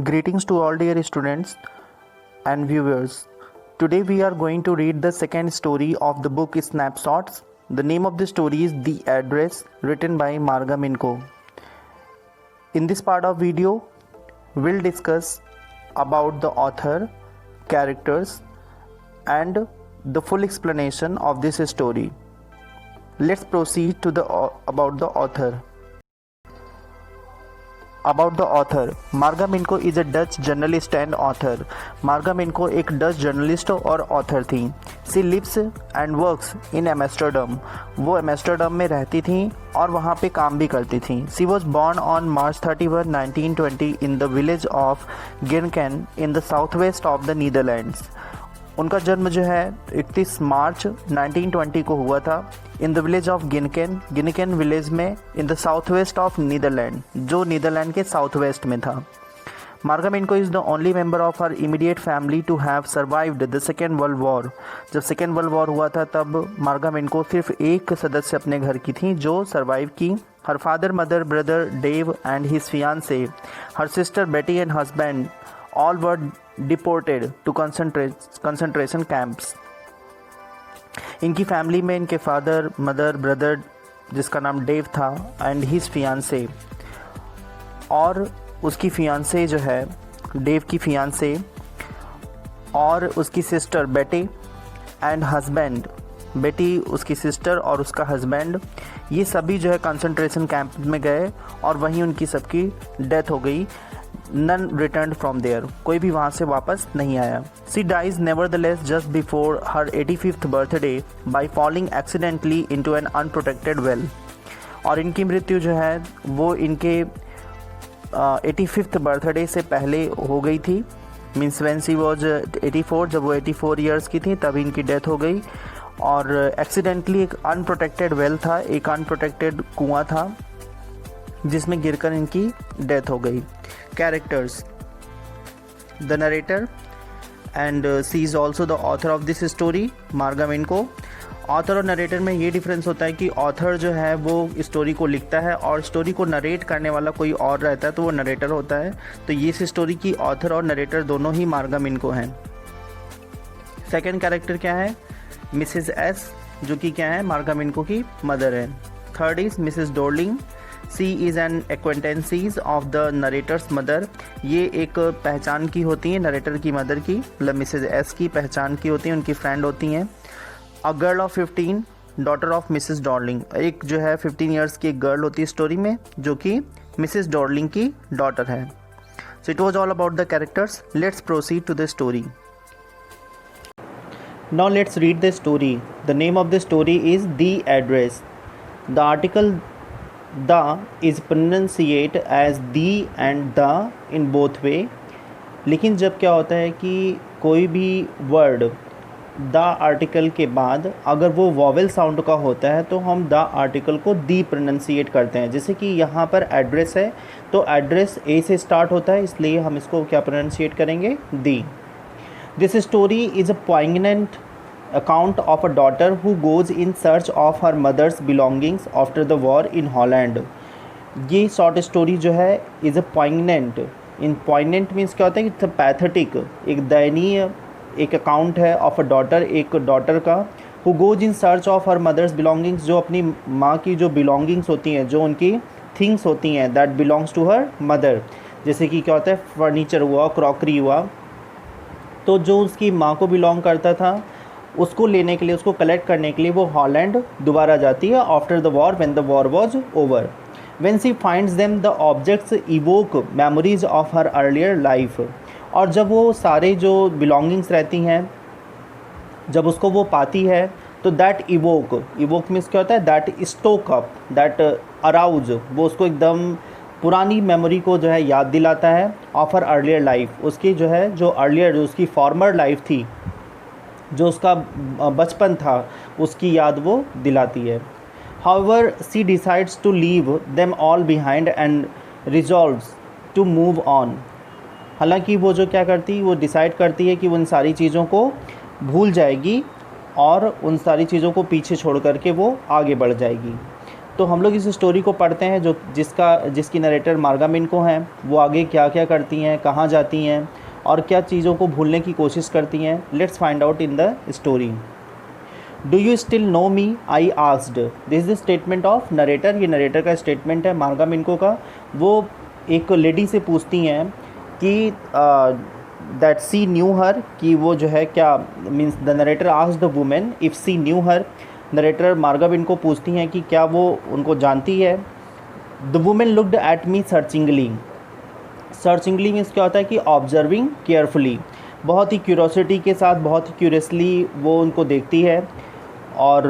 Greetings to all dear students and viewers. Today we are going to read the second story of the book Snapshots. The name of the story is The Address, written by Marga Minko. In this part of video, we'll discuss about the author, characters and the full explanation of this story. Let's proceed to about the author. About the author, Marga Minco is a Dutch journalist and author. Marga Minco एक Dutch journalist और author थी. She lives and works in Amsterdam. वो Amsterdam में रहती थी और वहाँ पे काम भी करती थी. She was born on March 31, 1920 in the village of Ginneken in the south west of the Netherlands. उनका जन्म जो है 31 मार्च 1920 को हुआ था in the village of Ginneken village में in the south west of Netherlands, जो नीदरलैंड के साउथ वेस्ट में था. Marga Minco is the only member of her immediate family to have survived the second world war. जब second world war हुआ था तब Marga मिनको सिर्फ एक सदस्य अपने घर की थी जो सर्वाइव की. Her father, mother, brother Dave and his fiancee, her sister Betty and husband all were deported to concentration camps. इनकी फैमिली में इनके फादर, मदर, ब्रदर जिसका नाम डेव था एंड हिज फियांसे, और उसकी फियांसे जो है डेव की फियांसे, और उसकी सिस्टर बेटी एंड हस्बैंड, बेटी उसकी सिस्टर और उसका हस्बैंड, ये सभी जो है कंसंट्रेशन कैंप में गए और वहीं उनकी सबकी डेथ हो गई. None returned from there. कोई भी वहाँ से वापस नहीं आया. She dies nevertheless just before her 85th birthday by falling accidentally into an unprotected well. और इनकी मृत्यु जो है वो इनके 85th बर्थडे से पहले हो गई थी. मीन्स व्हेन शी वॉज 84, जब वो 84 ईयर्स की थी तब इनकी डेथ हो गई. और एक्सीडेंटली एक अनप्रोटेक्टेड वेल था, एक अनप्रोटेक्टेड कुआं था जिसमें गिरकर इनकी डेथ हो गई. Characters: the narrator, and she is also the author of this story, मार्गा मिनको. ऑथर और नरेटर में ये डिफरेंस होता है कि ऑथर जो है वो स्टोरी को लिखता है और स्टोरी को नरेट करने वाला कोई और रहता है तो वो नरेटर होता है. तो ये इस स्टोरी की ऑथर और नरेटर दोनों ही मार्गा मिनको हैं. सेकेंड कैरेक्टर क्या है? मिसेस एस, जो कि क्या है मार्गा मिनको की मदर है. Third is Mrs Darling. She is an acquaintances of the narrator's mother. ये एक पहचान की होती हैं नरेटर की मदर की, मतलब मिसेज एस की पहचान की होती हैं, उनकी फ्रेंड होती हैं. A girl of 15, daughter of Mrs Darling. एक जो है 15 ईयर्स की एक गर्ल होती है स्टोरी में जो कि मिसेस डॉर्लिंग की डॉटर है. So it was all about the characters. Let's proceed to the story. Now let's read the story. The name of the story is the address. The article the is pronunciate as the and the in both way. लेकिन जब क्या होता है कि कोई भी word the article के बाद अगर वो वॉवेल साउंड का होता है तो हम द आर्टिकल को दी प्रोनंसिएट करते हैं. जैसे कि यहाँ पर एड्रेस है तो एड्रेस ए से स्टार्ट होता है, इसलिए हम इसको क्या प्रोनंसिएट करेंगे? दी. This story is a poignant account of a daughter who goes in search of her mother's belongings after the war in Holland. ये शॉर्ट स्टोरी जो है is a poignant. In poignant means क्या होता है कि pathetic, एक दयनीय एक अकाउंट है ऑफ अ डॉटर, एक डॉटर का, who goes in search of her mother's belongings, जो अपनी माँ की जो बिलोंगिंग्स होती हैं, जो उनकी थिंग्स होती हैं that belongs to her mother. जैसे कि क्या होता है फर्नीचर हुआ, क्रॉकरी हुआ, तो जो उसकी माँ को बिलोंग करता था उसको लेने के लिए, उसको कलेक्ट करने के लिए वो हॉलैंड दोबारा जाती है after the war when the war was over. When she finds them the objects evoke memories of her earlier life. और जब वो सारे जो बिलोंगिंग्स रहती हैं जब उसको वो पाती है तो दैट इवोक मीन्स क्या होता है? That stoke up, that arouse, वो उसको एकदम पुरानी मेमोरी को जो है याद दिलाता है ऑफ हर अर्लियर लाइफ. उसकी जो है जो अर्लियर जो उसकी फॉर्मर लाइफ थी, जो उसका बचपन था, उसकी याद वो दिलाती है. However she decides to leave them all behind and resolves to move on. हालांकि वो जो क्या करती, वो डिसाइड करती है कि उन सारी चीज़ों को भूल जाएगी और उन सारी चीज़ों को पीछे छोड़ करके वो आगे बढ़ जाएगी. तो हम लोग इस स्टोरी को पढ़ते हैं जिसकी नरेटर मार्गा मिनको हैं। वो आगे क्या क्या करती हैं, कहाँ जाती हैं और क्या चीज़ों को भूलने की कोशिश करती हैं। Let's find out in the story. Do you still know me, I asked. This is statement of narrator. ये नरेटर का स्टेटमेंट है मार्गा मिनको का। वो एक लेडी से पूछती हैं कि दैट सी न्यू हर, कि वो जो है क्या, means the narrator asked the women if she knew her. Narrator Marga Minco पूछती हैं कि क्या वो उनको जानती है। The women looked at me searchingly. Searchingly means क्या होता है कि ऑब्जर्विंग केयरफुली, बहुत ही क्यूरोसिटी के साथ, बहुत ही क्यूरियसली वो उनको देखती है और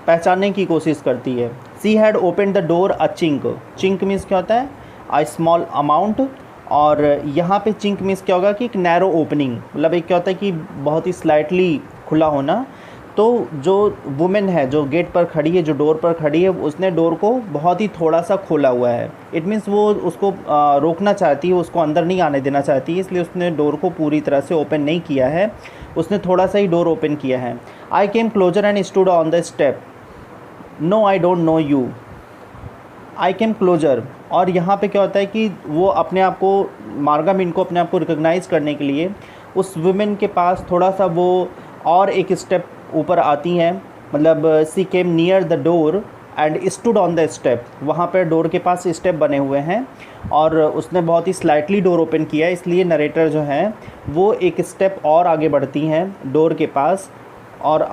पहचानने की कोशिश करती है। She had open the door a chink. Chink means क्या होता है, अ स्मॉल अमाउंट। और यहाँ पे चिंक मीन्स क्या होगा कि एक नैरो ओपनिंग, मतलब एक क्या होता है कि बहुत ही स्लाइटली खुला होना। तो जो वुमेन है, जो गेट पर खड़ी है, जो डोर पर खड़ी है, उसने डोर को बहुत ही थोड़ा सा खोला हुआ है। इट मीन्स वो उसको रोकना चाहती है, उसको अंदर नहीं आने देना चाहती है, इसलिए उसने डोर को पूरी तरह से ओपन नहीं किया है, उसने थोड़ा सा ही डोर ओपन किया है। I came closer and stood on the step. No I don't know you. I came closer, और यहाँ पे क्या होता है कि वो अपने आप को, मार्गा मिनको अपने आप को रिकॉग्नाइज करने के लिए उस वुमेन के पास थोड़ा सा वो और एक स्टेप ऊपर आती हैं। मतलब she came near the door and stood on the step. वहाँ पर डोर के पास स्टेप बने हुए हैं और उसने बहुत ही स्लाइटली डोर ओपन किया है, इसलिए नरेटर जो है वो एक स्टेप और आगे बढ़ती हैं डोर के पास और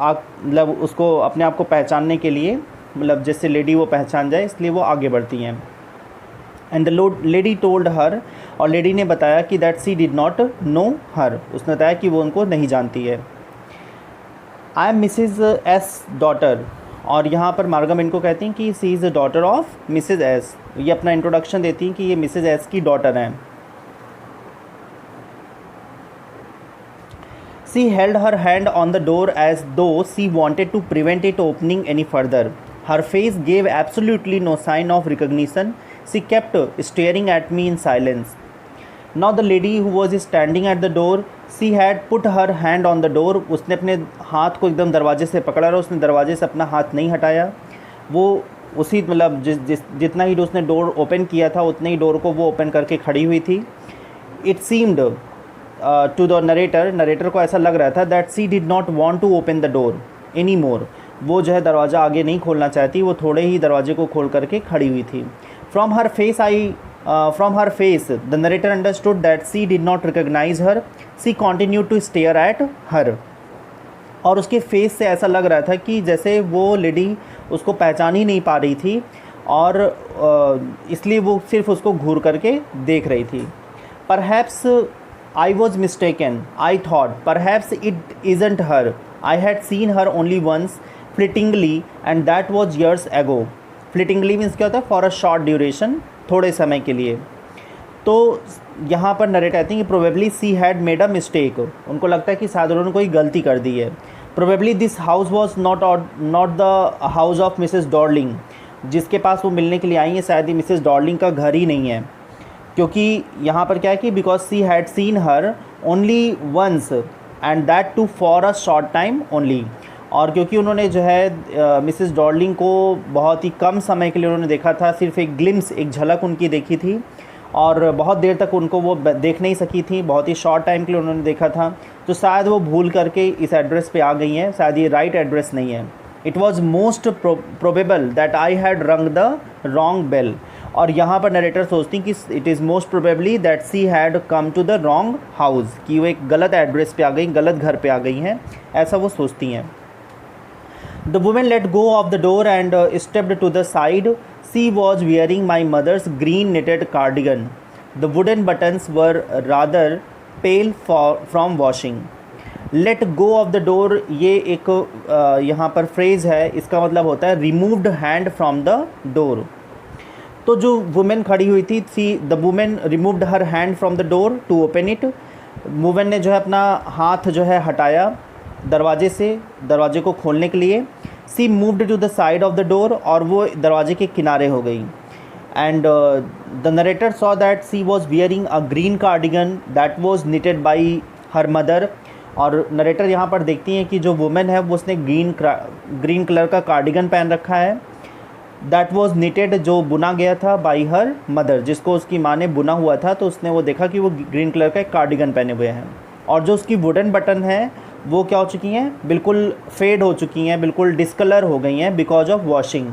मतलब उसको अपने आप को पहचानने के लिए, मतलब जैसे लेडी वो पहचान जाए, इसलिए वो आगे बढ़ती हैं। And the lady told her, और लेडी ने बताया कि that she did not know her. उसने बताया कि वो उनको नहीं जानती है। I am Mrs S daughter, और यहाँ पर मार्गा मिनको कहती हैं कि she is the daughter of Mrs S. ये अपना इंट्रोडक्शन देती हैं कि ये मिसेज एस की डॉटर हैं। She held her hand on the door as though she wanted to prevent it opening any further. Her face gave absolutely no sign of recognition. She kept staring at me in silence. Now the lady who was standing at the door, she had put her hand on the door. उसने अपने हाथ को एकदम दरवाजे से पकड़ा रहा, उसने दरवाजे से अपना हाथ नहीं हटाया। वो उसी मतलब जितना ही उसने डोर ओपन किया था उतने ही डोर को वो ओपन करके खड़ी हुई थी। It seemed to the narrator को ऐसा लग रहा था that she did not want to open the door anymore. वो जो है दरवाज़ा आगे नहीं खोलना चाहती, वो थोड़े ही दरवाजे को खोल करके खड़ी हुई थी। From her face, the narrator understood that she did not recognize her. She continued to stare at her. और उसके फेस से ऐसा लग रहा था कि जैसे वो लेडी उसको पहचान ही नहीं पा रही थी और इसलिए वो सिर्फ उसको घूर करके देख रही थी। Perhaps I was mistaken. I thought perhaps it isn't her. I had seen her only once, fleetingly, and that was years ago. Flittingly means क्या होता है, फॉर अ शॉर्ट ड्यूरेशन, थोड़े समय के लिए। तो यहाँ पर नरेट कहते हैं कि probably she had made a mistake. उनको लगता है कि शायद उन्होंने कोई गलती कर दी है। Probably this house was not the house of Mrs Darling. जिसके पास वो मिलने के लिए आई हैं शायद ही मिसेस डॉर्लिंग का घर ही नहीं है, क्योंकि यहाँ पर क्या है कि because she had seen her only once and that too for a short time only. और क्योंकि उन्होंने जो है मिसेस डॉर्लिंग को बहुत ही कम समय के लिए उन्होंने देखा था, सिर्फ एक ग्लिम्स, एक झलक उनकी देखी थी और बहुत देर तक उनको वो देख नहीं सकी थी, बहुत ही शॉर्ट टाइम के लिए उन्होंने देखा था। तो शायद वो भूल करके इस एड्रेस पे आ गई हैं, शायद ये राइट एड्रेस नहीं है। It was most probable that I had rung the wrong bell. और यहाँ पर नरेटर सोचती कि it is most probably that she had come to the wrong house, कि वो एक गलत एड्रेस पे आ गई, गलत घर पे आ गई हैं, ऐसा वो सोचती हैं। The woman let go of the door and stepped to the side. She was wearing my mother's green knitted cardigan. The wooden buttons were rather pale from washing. Let go of the door, ये एक यहाँ पर phrase है, इसका मतलब होता है removed hand from the door. तो जो वुमेन खड़ी हुई थी, the woman removed her hand from the door to open it. Women ने जो है अपना हाथ जो है हटाया दरवाजे से, दरवाजे को खोलने के लिए। She moved to the side of the door, और वो दरवाजे के किनारे हो गई। And the narrator saw that she was wearing a green cardigan that was knitted by her mother. और नरेटर यहाँ पर देखती हैं कि जो वुमेन है वो उसने ग्रीन कलर का कार्डिगन पहन रखा है दैट वॉज निटेड, जो बुना गया था बाई हर मदर, जिसको उसकी माँ ने बुना हुआ था। तो उसने वो देखा कि वो ग्रीन कलर का एक कार्डिगन पहने हुए हैं, और जो उसकी वुडन बटन है वो क्या हो चुकी हैं, बिल्कुल फेड हो चुकी हैं, बिल्कुल डिस्कलर हो गई हैं बिकॉज ऑफ वॉशिंग।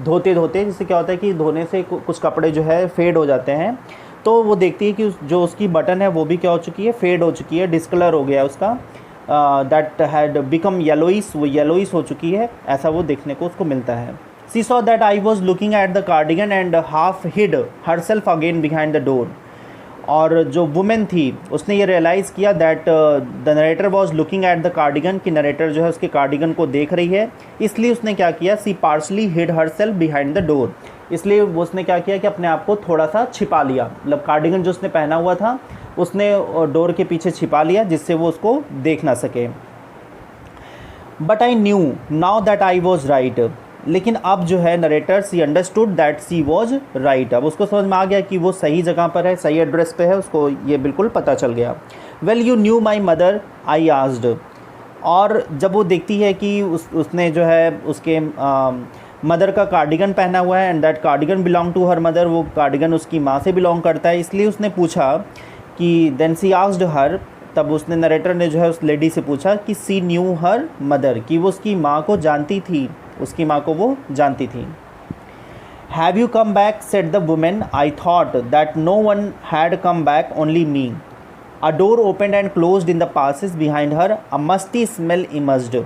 धोते धोते जिससे क्या होता है कि धोने से कुछ कपड़े जो है फेड हो जाते हैं। तो वो देखती है कि जो उसकी बटन है वो भी क्या हो चुकी है, फेड हो चुकी है, डिस्कलर हो गया उसका, दैट हैड बिकम येलोइस, वो येलोइस हो चुकी है, ऐसा वो देखने को उसको मिलता है। She saw that I was looking at the cardigan and half hid herself again behind the door. और जो वुमेन थी उसने ये रियलाइज़ किया that the narrator was looking at the cardigan, कि नरेटर जो है उसके कार्डिगन को देख रही है, इसलिए उसने क्या किया, she partly hid herself behind the door, इसलिए उसने क्या किया कि अपने आप को थोड़ा सा छिपा लिया, मतलब कार्डिगन जो उसने पहना हुआ था उसने डोर के पीछे छिपा लिया जिससे वो उसको देख ना सके। But I knew now that I was right, लेकिन अब जो है narrator she understood that she was right, अब उसको समझ में आ गया कि वो सही जगह पर है, सही एड्रेस पे है, उसको ये बिल्कुल पता चल गया। Well you knew my mother I asked, और जब वो देखती है कि उसने जो है उसके मदर का कार्डिगन पहना हुआ है and that cardigan belong to her mother, वो कार्डिगन उसकी माँ से बिलोंग करता है, इसलिए उसने पूछा कि देन सी आस्ड हर, तब उसने नरेटर ने जो है उस लेडी से पूछा कि सी न्यू हर मदर, कि वो उसकी माँ को जानती थी, उसकी माँ को वो जानती थी। Have you come back said the women, I thought that no one had come back only me. A door opened and closed in the passage behind her, a musty smell emerged.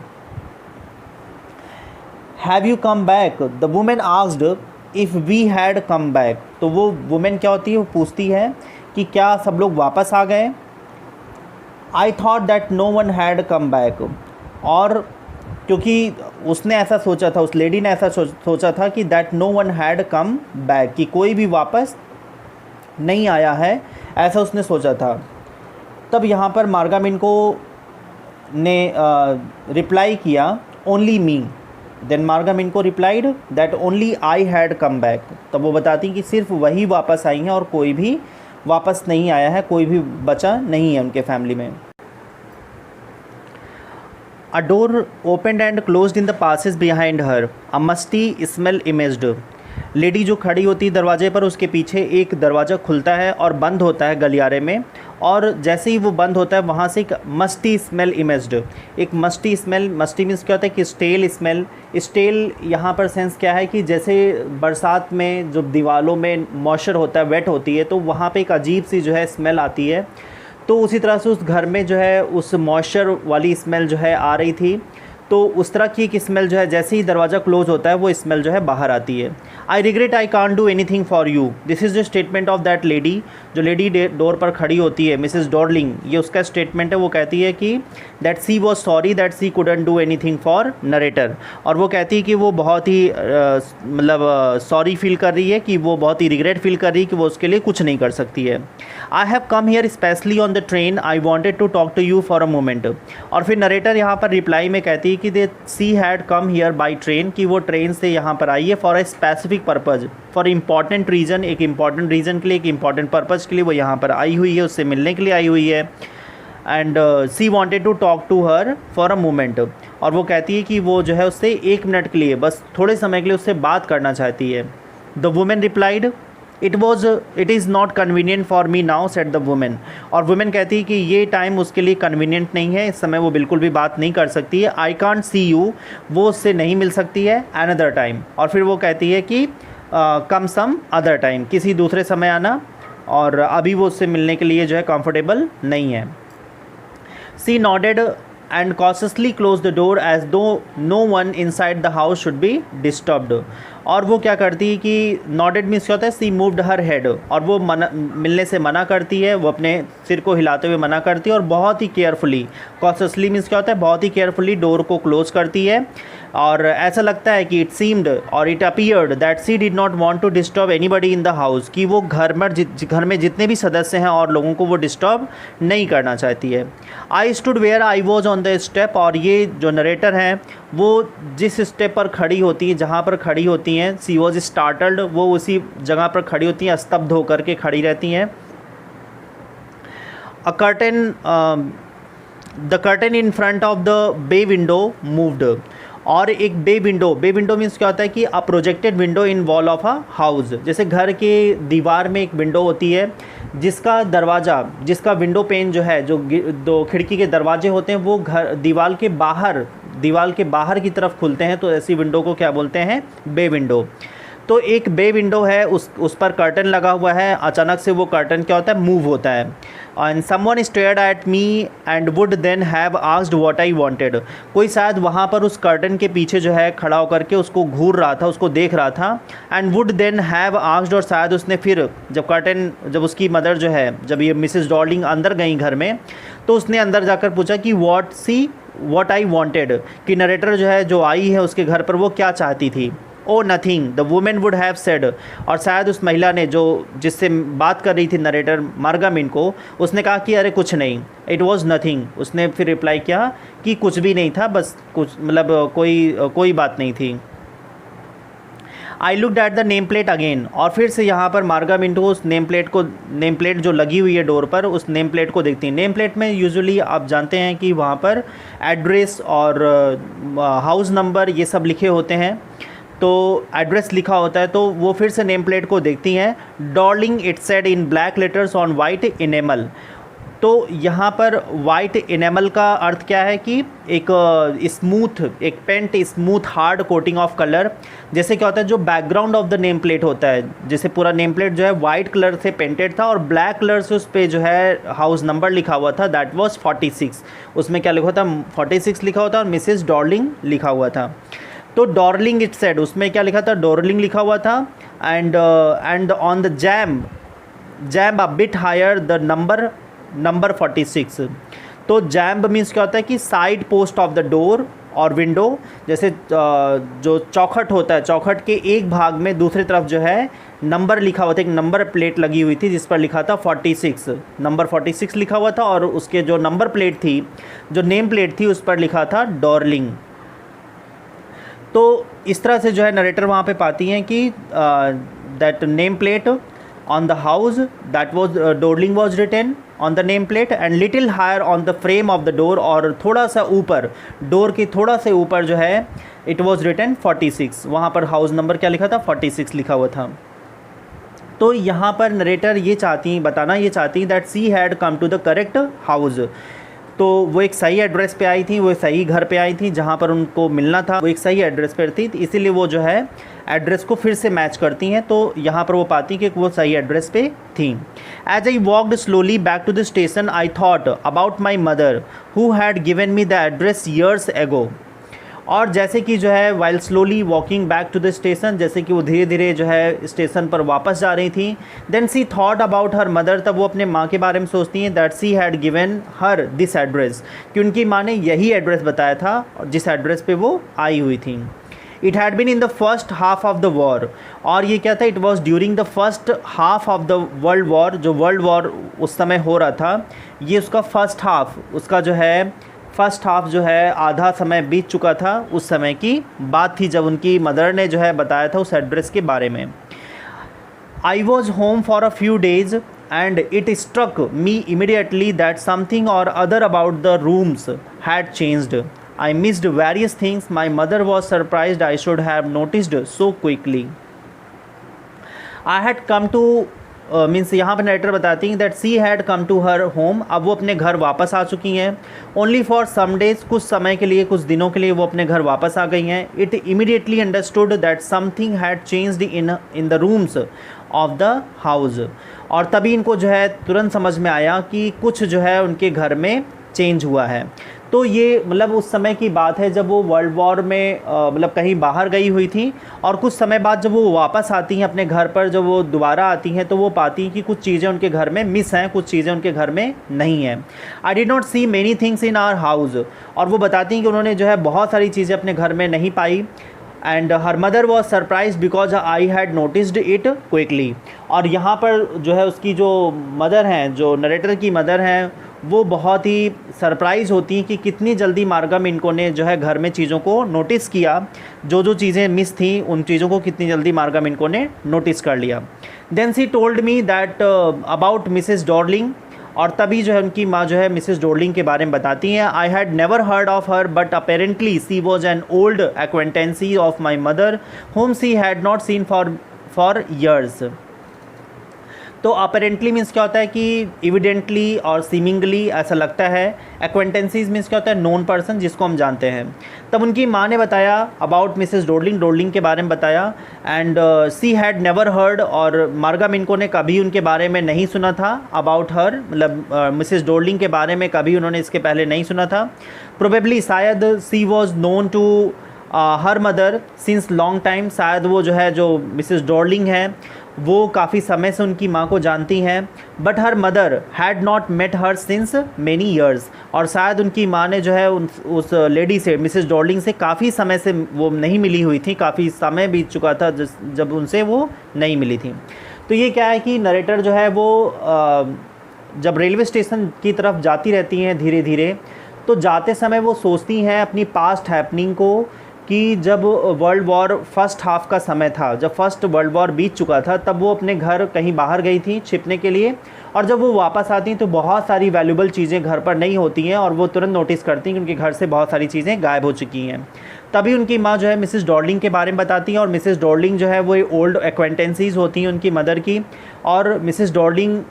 Have you come back, the women asked if we had come back, तो वो women क्या होती है, वो पूछती है कि क्या सब लोग वापस आ गए। I thought that no one had come back, और क्योंकि उसने ऐसा सोचा था, उस लेडी ने ऐसा सोचा था कि that no one had come back, कि कोई भी वापस नहीं आया है, ऐसा उसने सोचा था। तब यहाँ पर मार्गामिनको ने रिप्लाई किया only me, then Marga Minco replied that only I had come back, तब वो बताती कि सिर्फ वही वापस आई हैं और कोई भी वापस नहीं आया है, कोई भी बचा नहीं है उनके फैमिली में। A door opened and closed in the passes behind her. A musty smell emerged. Lady जो खड़ी होती है दरवाजे पर, उसके पीछे एक दरवाज़ा खुलता है और बंद होता है गलियारे में, और जैसे ही वो बंद होता है वहाँ से एक मस्टी स्मेल इमेज्ड, एक मस्टी स्मेल, मस्टी मीन्स क्या होता है कि स्टेल स्मेल, स्टेल यहाँ पर सेंस क्या है कि जैसे बरसात में जो दीवारों में मॉइस्चर होता है, वेट होती है, तो वहाँ पे एक अजीब सी जो है स्मेल आती है। तो उसी तरह से उस घर में जो है उस मॉइस्चर वाली स्मेल जो है आ रही थी, तो उस तरह की एक स्मेल जो है जैसे ही दरवाज़ा क्लोज होता है वो स्मेल जो है बाहर आती है। I regret I can't do anything for you, this is the statement of that lady, जो लेडी डोर पर खड़ी होती है, मिसेस डॉर्लिंग, ये उसका स्टेटमेंट है। वो कहती है कि that she was sorry that she couldn't do anything for narrator, और वो कहती है कि वो बहुत ही मतलब सॉरी फील कर रही है, कि वो बहुत ही रिग्रेट फील कर रही है कि वो उसके लिए कुछ नहीं कर सकती है। I have come here specially on the train, I wanted to talk to you for a moment, और फिर नरेटर यहाँ पर रिप्लाई में कहती है कि that she had come here by train, कि वो ट्रेन से यहाँ पर आई है for a specific purpose, for important reason, एक इम्पॉर्टेंट रीज़न के लिए, एक इम्पॉर्टेंट पर्पज़ के लिए वो यहाँ पर आई हुई है, उससे मिलने के लिए आई हुई है। And she wanted to talk to her for a moment, और वो कहती है कि वो जो है उससे 1 मिनट के लिए, बस थोड़े समय के लिए उससे बात करना चाहती है। The women replied it is not convenient for me now said the women, और वुमेन कहती है कि ये टाइम उसके लिए कन्वीनियंट नहीं है, इस समय वो बिल्कुल भी बात नहीं कर सकती है। आई कांट सी यू, वो उससे नहीं मिल सकती है, अनदर टाइम, और फिर वो कहती है कि कम सम अदर टाइम, किसी दूसरे समय आना, और अभी वो उससे मिलने के लिए जो है कंफर्टेबल नहीं है। सी nodded and cautiously closed the door as though no one inside the house should be disturbed, और वो क्या करती है कि नॉडेड मीन्स क्या होता है, सी मूव्ड हर हेड, और वो मिलने से मना करती है, वो अपने सिर को हिलाते हुए मना करती है, और बहुत ही केयरफुली, कॉशियसली मीन्स क्या होता है, बहुत ही केयरफुली डोर को क्लोज करती है। और ऐसा लगता है कि इट सीम्ड और it appeared that she did not want to disturb anybody in the house, कि वो घर में जितने भी सदस्य हैं और लोगों को वो डिस्टर्ब नहीं करना चाहती है। I stood where I was on the step, और ये जो नरेटर हैं वो जिस स्टेप पर खड़ी होती हैं, जहाँ पर खड़ी होती हैं, सी वॉज स्टार्टल्ड, वो उसी जगह पर खड़ी होती हैं, स्तब्ध होकर के खड़ी रहती हैं। A curtain the curtain in front of the bay window moved, और एक bay window, bay window means क्या होता है कि a projected window in wall of a house, जैसे घर के दीवार में एक विंडो होती है जिसका दरवाज़ा, जिसका विंडो पेन जो है, जो दो खिड़की के दरवाजे होते हैं वो घर दीवार के बाहर की तरफ खुलते हैं, तो ऐसी विंडो को क्या बोलते हैं, बे विंडो। तो एक बे विंडो है, उस पर कर्टन लगा हुआ है, अचानक से वो कर्टन क्या होता है, मूव होता है। And someone stared at me and would then have asked what I wanted, कोई शायद वहाँ पर उस कर्टन के पीछे जो है खड़ा होकर के उसको घूर रहा था, उसको देख रहा था। And would then have asked, और शायद उसने फिर जब उसकी मदर जो है, जब ये मिसेस डॉर्लिंग अंदर गई घर में, तो उसने अंदर जाकर पूछा कि व्हाट आई वांटेड, कि नरेटर जो है, जो आई है उसके घर पर, वो क्या चाहती थी। ओ nothing the women would have said, और शायद उस महिला ने, जो जिससे बात कर रही थी नरेटर मार्गामिन को, उसने कहा कि अरे कुछ नहीं, इट वॉज नथिंग। उसने फिर रिप्लाई किया कि कुछ भी नहीं था, बस कुछ मतलब कोई बात नहीं थी। I looked at the name plate again, और फिर से यहाँ पर मार्गामिन को उस नेम प्लेट जो लगी हुई है डोर पर, उस नेम प्लेट को देखती है। नेम प्लेट में यूजुअली आप जानते हैं कि वहाँ पर एड्रेस और हाउस नंबर ये सब लिखे होते हैं, तो एड्रेस लिखा होता है, तो वो फिर से नेम प्लेट को देखती हैं। Darling it said in black letters on white enamel, तो यहाँ पर वाइट इनेमल का अर्थ क्या है कि एक smooth hard coating of colour. जैसे क्या होता है, जो background of the name plate होता है, जैसे पूरा नेम प्लेट जो है वाइट कलर से पेंटेड था और ब्लैक कलर से उस पर जो है हाउस नंबर लिखा हुआ था, दैट वाज 46। उसमें क्या लिखा होता, 46 लिखा होता और मिसेस डॉर्लिंग लिखा हुआ था। तो डॉर्लिंग इट सेड, उसमें क्या लिखा था, डॉर्लिंग लिखा हुआ था। And on the jamb a bit higher the number 46। तो जैम्ब मीन्स क्या होता है कि side post of the door और विंडो, जैसे जो चौखट होता है, चौखट के एक भाग में दूसरी तरफ जो है नंबर लिखा हुआ था, एक नंबर प्लेट लगी हुई थी जिस पर लिखा था 46, नंबर 46 लिखा हुआ था, और उसके जो नंबर प्लेट थी, जो नेम प्लेट थी, उस पर लिखा था डॉर्लिंग। तो इस तरह से जो है नरेटर वहाँ पे पाती हैं कि that name plate on the house, that was Darling was written on the name plate and little higher on the frame of the door, और थोड़ा सा ऊपर, डोर के थोड़ा से ऊपर जो है इट वाज रिटन 46, वहाँ पर हाउस नंबर क्या लिखा था, 46 लिखा हुआ था। तो यहाँ पर नरेटर बताना ये चाहती that she had come to the correct house, तो वो एक सही एड्रेस पे आई थी, वो सही घर पे आई थी जहाँ पर उनको मिलना था, वो एक सही एड्रेस पर थी, इसीलिए वो जो है एड्रेस को फिर से मैच करती हैं। तो यहाँ पर वो पाती कि वो सही एड्रेस पे थी। As I walked slowly back to the station I thought about my mother who had given me the address years ago, और जैसे कि जो है while slowly walking back to the station, जैसे कि वो धीरे धीरे जो है स्टेशन पर वापस जा रही थी, then she thought about her mother, तब वो अपने माँ के बारे में सोचती हैं, that she had given her this address, कि उनकी माँ ने यही एड्रेस बताया था जिस एड्रेस पे वो आई हुई थी। It had been in the first half of the war, और ये क्या था, it was during the first half of the world war, जो वर्ल्ड वॉर उस समय हो रहा था, ये उसका फर्स्ट हाफ, उसका जो है फर्स्ट हाफ जो है आधा समय बीत चुका था, उस समय की बात थी जब उनकी मदर ने जो है बताया था उस एड्रेस के बारे में। I was home for a few days and it struck me immediately that something or other about the rooms had changed. I missed various things. My mother was surprised I should have noticed so quickly. I had come to means यहाँ पर narrator बताती हैं that she had come to her home, अब वो अपने घर वापस आ चुकी हैं। ओनली फॉर सम डेज, कुछ समय के लिए, कुछ दिनों के लिए वो अपने घर वापस आ गई हैं। It immediately understood that something had changed in the rooms of the house, और तभी इनको जो है तुरंत समझ में आया कि कुछ जो है उनके घर में चेंज हुआ है। तो ये मतलब उस समय की बात है जब वो वर्ल्ड वॉर में मतलब कहीं बाहर गई हुई थी, और कुछ समय बाद जब वो वापस आती हैं अपने घर पर, जब वो दोबारा आती हैं तो वो पाती हैं कि कुछ चीज़ें उनके घर में मिस हैं, कुछ चीज़ें उनके घर में नहीं हैं। I did not see many things in our house, और वो बताती हैं कि उन्होंने जो है बहुत सारी चीज़ें अपने घर में नहीं पाई। And her mother was surprise because I had noticed it quickly, और यहाँ पर जो है उसकी जो मदर हैं, जो नरेटर की मदर हैं, वो बहुत ही सरप्राइज़ होती हैं कि कितनी जल्दी मार्गम इनको ने जो है घर में चीज़ों को नोटिस किया, जो जो चीज़ें मिस थी उन चीज़ों को कितनी जल्दी मार्गम इनको ने नोटिस कर लिया। Then she told me that about Mrs Darling, और तभी जो है उनकी माँ जो है मिसेस डोरलिंग के बारे में बताती हैं, I had never heard of her but apparently she was an old acquaintance of my mother whom she had not seen for years. तो अपेरेंटली मीन्स क्या होता है कि एविडेंटली और सीमिंगली ऐसा लगता है। एक्वेंटेंसीज मीन्स क्या होता है, नोन पर्सन जिसको हम जानते हैं। तब उनकी माँ ने बताया अबाउट मिसेस डोरलिंग के बारे में बताया and she had never heard, और मार्गा मिनको ने कभी उनके बारे में नहीं सुना था अबाउट हर, मतलब मिसेस डोरलिंग के बारे में कभी उन्होंने इसके पहले नहीं सुना था। प्रोबेबली शायद she was known to her mother since long time, शायद वो जो है जो मिसेस डोरलिंग है वो काफ़ी समय से उनकी माँ को जानती हैं। But her mother had not met her since many years, और शायद उनकी माँ ने जो है उस लेडी से, मिसेस डोरलिंग से काफ़ी समय से वो नहीं मिली हुई थी, काफ़ी समय बीत चुका था जब उनसे वो नहीं मिली थी। तो ये क्या है कि नरेटर जो है वो जब रेलवे स्टेशन की तरफ जाती रहती हैं धीरे धीरे, तो जाते समय वो सोचती हैं अपनी पास्ट हैपनिंग को कि जब वर्ल्ड वॉर फर्स्ट हाफ का समय था, जब फर्स्ट वर्ल्ड वॉर बीत चुका था, तब वो अपने घर कहीं बाहर गई थी छिपने के लिए, और जब वो वापस आती हैं तो बहुत सारी वैल्यूबल चीज़ें घर पर नहीं होती हैं, और वो तुरंत नोटिस करती हैं कि उनके घर से बहुत सारी चीज़ें गायब हो चुकी हैं। तभी उनकी माँ जो है मिसेस डोरलिंग के बारे में बताती हैं, और मिसेस डोरलिंग जो है वो ओल्ड एक्वेंटेंसीज होती हैं उनकी मदर की, और मिसेस डोरलिंग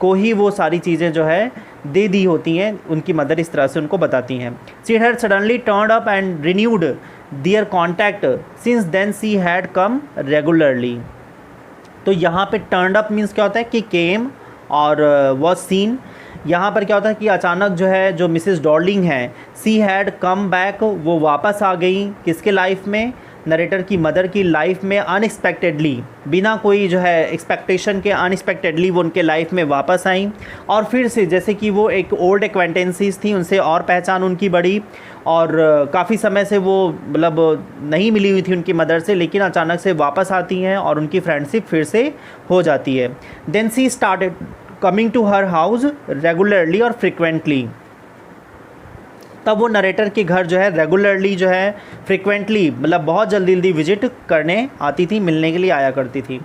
को ही वो सारी चीज़ें जो है दे दी होती हैं, उनकी मदर इस तरह से उनको बताती हैं। She had suddenly turned up and renewed their contact since then she had come regularly. तो यहाँ पे टर्न्ड अप मीन्स क्या होता है कि केम और वॉज सीन। यहाँ पर क्या होता है कि अचानक जो है जो मिसेस डोरलिंग हैं, सी हैड कम बैक, वो वापस आ गई किसके लाइफ में, नरेटर की मदर की लाइफ में, अनएक्सपेक्टेडली, बिना कोई जो है एक्सपेक्टेशन के अनएक्सपेक्टेडली वो उनके लाइफ में वापस आई, और फिर से जैसे कि वो एक ओल्ड एक्वेंटेंसीज थी उनसे और पहचान उनकी बढ़ी, और काफ़ी समय से वो मतलब नहीं मिली हुई थी उनकी मदर से, लेकिन अचानक से वापस आती हैं और उनकी फ्रेंडशिप फिर से हो जाती है। Then she started coming to her house regularly और फ्रिक्वेंटली। तब वो नरेटर के घर जो है रेगुलरली जो है फ्रिक्वेंटली मतलब बहुत जल्दी जल्दी विजिट करने आती थी, मिलने के लिए आया करती थी।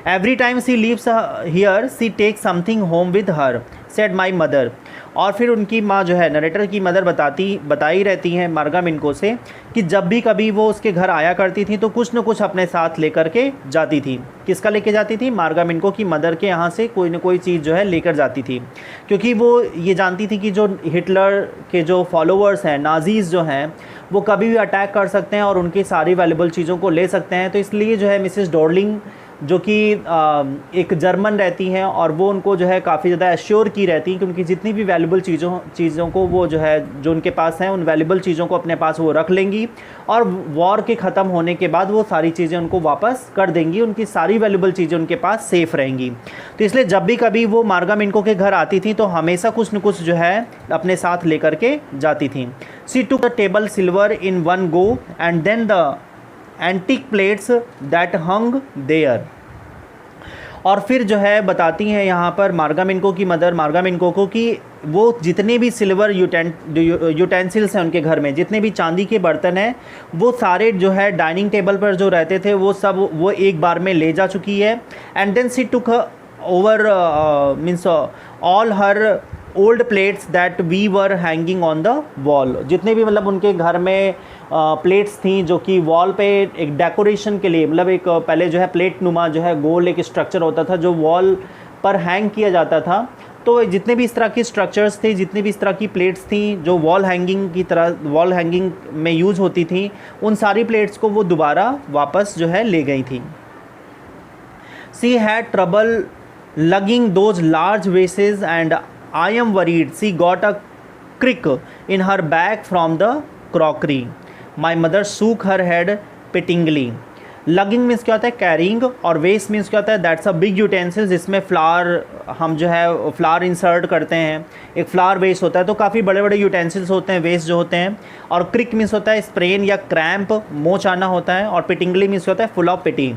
Every time she leaves here she take something home with her said my mother. और फिर उनकी माँ जो है नरेटर की मदर बताई रहती हैं मार्गा मिनको से कि जब भी कभी वो उसके घर आया करती थी तो कुछ न कुछ अपने साथ लेकर के जाती थी। किसका लेके जाती थी? मार्गा मिनको की मदर के यहाँ से कोई न कोई चीज़ जो है लेकर जाती थी, क्योंकि वो ये जानती थी कि जो हिटलर के जो फॉलोअर्स हैं, नाजीज़ जो हैं, वो कभी भी अटैक कर सकते हैं और उनकी सारी वैल्यूबल चीज़ों को ले सकते हैं। तो इसलिए जो है मिसेस डोरलिंग जो कि एक जर्मन रहती हैं और वो उनको जो है काफ़ी ज़्यादा एश्योर की रहती हैं कि उनकी जितनी भी वैल्यूबल चीज़ों को वो जो है जो उनके पास हैं उन वैल्यूबल चीज़ों को अपने पास वो रख लेंगी, और वॉर के ख़त्म होने के बाद वो सारी चीज़ें उनको वापस कर देंगी, उनकी सारी वैल्यूबल चीज़ें उनके पास सेफ़ रहेंगी। तो इसलिए जब भी कभी वो मार्गा मिनको के घर आती थी तो हमेशा कुछ न कुछ जो है अपने साथ लेकर के जाती थी। She took the table silver in one go and then the antique plates that hung there. और फिर जो है बताती हैं यहाँ पर मार्गा मिनको की मदर मार्गा मिनको को कि वो जितने भी सिल्वर यूटेंसिल्स हैं उनके घर में, जितने भी चांदी के बर्तन हैं, वो सारे जो है डाइनिंग टेबल पर जो रहते थे वो सब वो एक बार में ले जा चुकी है। And then she took over means all her old plates that we were hanging on the wall. जितने भी मतलब उनके घर में प्लेट्स थी जो कि वॉल पे एक डेकोरेशन के लिए, मतलब एक पहले जो है प्लेट नुमा जो है गोल एक स्ट्रक्चर होता था जो वॉल पर हैंग किया जाता था। तो जितने भी इस तरह की स्ट्रक्चर्स थे, जितनी भी इस तरह की प्लेट्स थी जो वॉल हैंगिंग में यूज़ होती थी, उन सारी प्लेट्स को वो दोबारा वापस जो है ले गई थी। She had trouble lugging those large vases and I am worried she got a crick in her bag from the crockery. My mother shook her head pityingly. Lugging means क्या होता है? कैरिंग, और वेस्ट मीन्स क्या होता है? That's a big utensil जिसमें flower हम जो है फ्लावर इंसर्ट करते हैं, एक फ्लावर वेस्ट होता है। तो काफ़ी बड़े बड़े यूटेंसिल्स होते हैं वेस्ट जो होते हैं। और क्रिक मीन्स होता है स्प्रेन या क्रैम्प, मोच आना होता है। और पिटिंगली मीन्स होता है फुल ऑफ पिटी।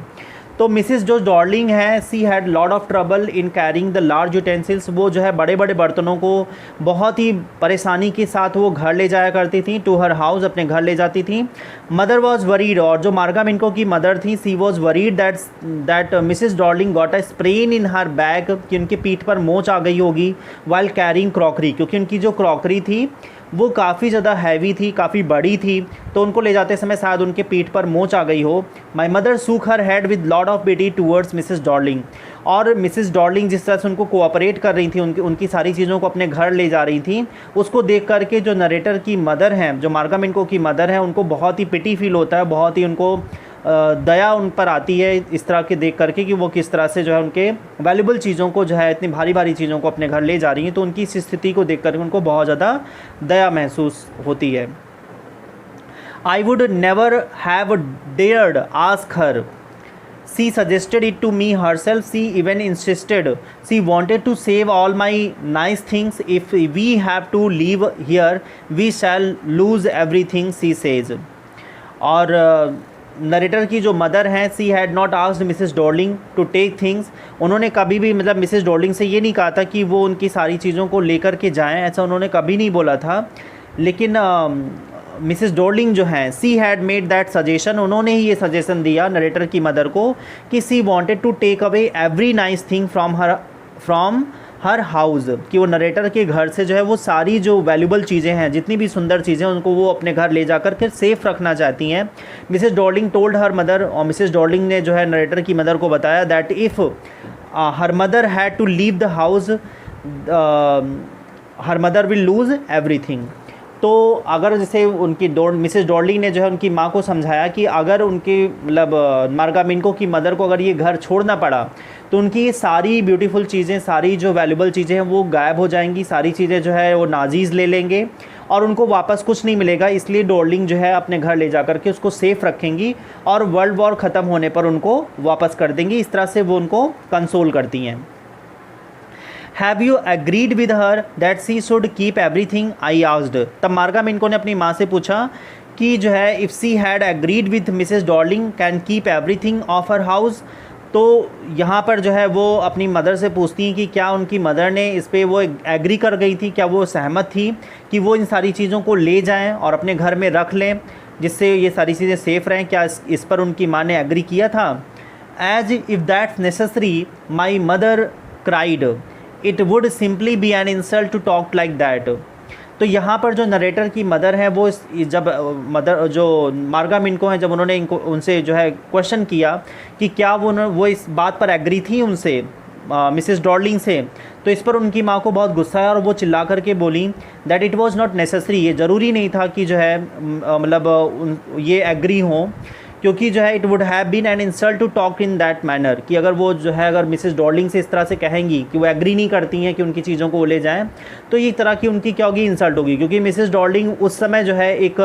तो मिसिस जो डॉर्लिंग है, she had lot of trouble in carrying the large utensils, वो जो है बड़े बड़े बर्तनों को बहुत ही परेशानी के साथ वो घर ले जाया करती थी, टू हर हाउस, अपने घर ले जाती थी। मदर वॉज वरीड, और जो मार्गा मिनको की मदर थी, she was worried that Mrs Darling got a sprain in her back, कि उनकी पीठ पर मोच आ गई होगी, वाइल कैरिंग क्रॉकरी, क्योंकि उनकी जो क्रॉकरी थी वो काफ़ी ज़्यादा हैवी थी, काफ़ी बड़ी थी, तो उनको ले जाते समय शायद उनके पीठ पर मोच आ गई हो। My mother shook her head with lot of pity towards Mrs Darling, और मिसिस डॉर्लिंग जिस तरह से उनको कोऑपरेट कर रही थी, उनकी सारी चीज़ों को अपने घर ले जा रही थी, उसको देख करके जो नरेटर की मदर हैं, जो मार्गा मिनको की मदर हैं, उनको बहुत ही पिटी फील होता है, बहुत ही उनको दया उन पर आती है इस तरह के देख करके कि वो किस तरह से जो है उनके वैल्यूबल चीज़ों को जो है, इतनी भारी भारी चीज़ों को अपने घर ले जा रही हैं, तो उनकी इस स्थिति को देख करके उनको बहुत ज़्यादा दया महसूस होती है। I would never have dared ask her, she suggested it to me herself, she even insisted, she wanted to save all my nice things, if we have to leave here we shall lose everything, she says. और narrator की जो mother हैं, she had not asked Mrs Darling to take things, उन्होंने कभी भी मतलब Mrs Darling से ये नहीं कहा था कि वो उनकी सारी चीज़ों को लेकर के जाएं, ऐसा उन्होंने कभी नहीं बोला था। लेकिन मिसिस डॉर्लिंग जो हैं, she had made that suggestion, उन्होंने ही ये सजेशन दिया नरेटर की मदर को कि she wanted to take away every nice thing from her house, कि वो नरेटर के घर से जो है वो सारी जो वैल्यूबल चीज़ें हैं, जितनी भी सुंदर चीज़ें, उनको वो अपने घर ले जाकर के सेफ़ रखना चाहती हैं। Mrs Darling told her mother, और मिसेस डॉर्लिंग ने जो है नरेटर की मदर को बताया that if her mother had to leave the house her mother will lose everything. तो अगर जैसे उनकी मिसेस डॉर्लिंग ने जो है उनकी माँ को समझाया कि अगर उनकी मतलब मार्गा मिनको की मदर को अगर ये घर छोड़ना पड़ा तो उनकी ये सारी ब्यूटीफुल चीज़ें, सारी जो वैल्यूबल चीज़ें हैं वो गायब हो जाएंगी, सारी चीज़ें जो है वो नाजीज़ ले लेंगे और उनको वापस कुछ नहीं मिलेगा। इसलिए डॉर्लिंग जो है अपने घर ले जाकर के उसको सेफ़ रखेंगी और वर्ल्ड वॉर ख़त्म होने पर उनको वापस कर देंगी। इस तरह से वो उनको कंसोल करती हैं। Have you agreed with her that she should keep everything, I asked. तब मार्गा मिनको ने अपनी माँ से पूछा कि जो है if she had agreed with Mrs Darling can keep everything of her house. तो यहाँ पर जो है वो अपनी मदर से पूछती हैं कि क्या उनकी मदर ने इस पे वो एग्री कर गई थी, क्या वो सहमत थी कि वो इन सारी चीज़ों को ले जाएं और अपने घर में रख लें जिससे ये सारी चीज़ें सेफ़ रहें, क्या इस पर उनकी माँ ने एग्री किया था। As if that's necessary my mother cried, it would simply be an insult to talk like that. तो यहाँ पर जो नरेटर की मदर है वो जब मदर जो मार्गा मिनको हैं, जब उन्होंने उनसे जो है क्वेश्चन किया कि क्या वो इस बात पर एग्री थी उनसे मिसेस डॉर्लिंग से, तो इस पर उनकी माँ को बहुत गुस्सा है और वो चिल्ला करके बोली that it was not necessary, ये ज़रूरी नहीं था कि जो है मतलब ये एग्री हों, क्योंकि जो है it would have been an insult to talk in that manner, कि अगर वो जो है अगर मिसेस डॉर्लिंग से इस तरह से कहेंगी कि वो एग्री नहीं करती हैं कि उनकी चीज़ों को वो ले जाएं, तो ये तरह की उनकी क्या होगी, इंसल्ट होगी। क्योंकि मिसेस डॉर्लिंग उस समय जो है एक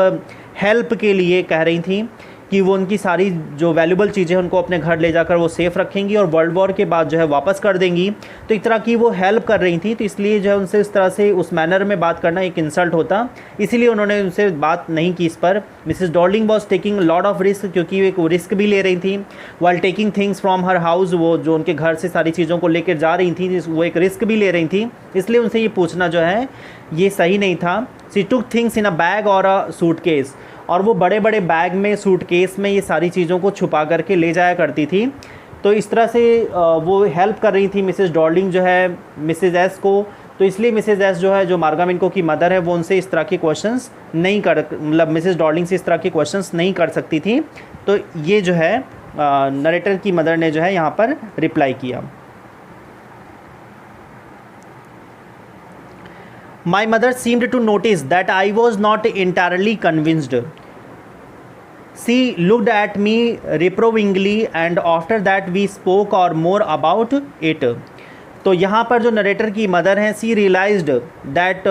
हेल्प के लिए कह रही थी कि वो उनकी सारी जो वैल्यूबल चीज़ें उनको अपने घर ले जाकर वो सेफ़ रखेंगी और वर्ल्ड वॉर के बाद जो है वापस कर देंगी, तो एक तरह की वो हेल्प कर रही थी। तो इसलिए जो है उनसे इस तरह से उस मैनर में बात करना एक इंसल्ट होता, इसीलिए उन्होंने उनसे बात नहीं की इस पर। Mrs Darling was taking lot of risk, क्योंकि वो एक रिस्क भी ले रही थी while taking things from her house, वो जो उनके घर से सारी चीज़ों को लेकर जा रही थी वो एक रिस्क भी ले रही थी, इसलिए उनसे ये पूछना जो है ये सही नहीं था। She took things in a bag और अ सूटकेस, और वो बड़े बड़े बैग में, सूटकेस में ये सारी चीज़ों को छुपा करके ले जाया करती थी। तो इस तरह से वो हेल्प कर रही थी मिसेस डॉर्लिंग जो है मिसेस एस को, तो इसलिए मिसेस एस जो है जो मार्गा मिनको की मदर है वो उनसे इस तरह के क्वेश्चंस नहीं कर मतलब मिसेस डॉर्लिंग से इस तरह के क्वेश्चंस नहीं कर सकती थी। तो ये जो है नरेटर की मदर ने जो है यहाँ पर रिप्लाई किया। My mother seemed to notice that I was not entirely convinced. She looked at me reprovingly and after that we spoke or more about it. तो यहाँ पर जो नरेटर की मदर हैं, सी रियलाइज्ड दैट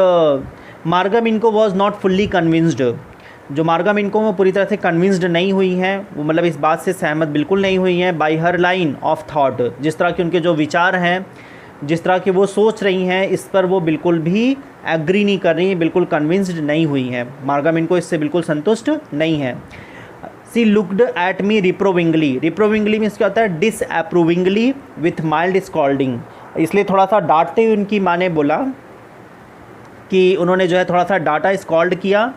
मार्गा मिनको वॉज नॉट फुल्ली कन्विंस्ड। जो मार्गा मिनको वो पूरी तरह से कन्विंस्ड नहीं हुई हैं, वो मतलब इस बात से सहमत बिल्कुल नहीं हुई हैं by her line of thought, जिस तरह के उनके जो विचार हैं, जिस तरह की वो सोच रही हैं, इस पर वो बिल्कुल भी एग्री नहीं कर रही हैं, बिल्कुल कन्विंस्ड नहीं हुई हैं। मार्गा मिनको इससे बिल्कुल संतुष्ट नहीं है। सी लुकड एट मी रिप्रोविंगली। रिप्रोविंगली मीन्स क्या होता है? डिसअप्रूविंगली विथ माइल्ड स्कॉल्डिंग। इसलिए थोड़ा सा डांटते हुए उनकी माँ ने बोला कि उन्होंने जो है थोड़ा सा डांटा, स्कॉल्ड किया।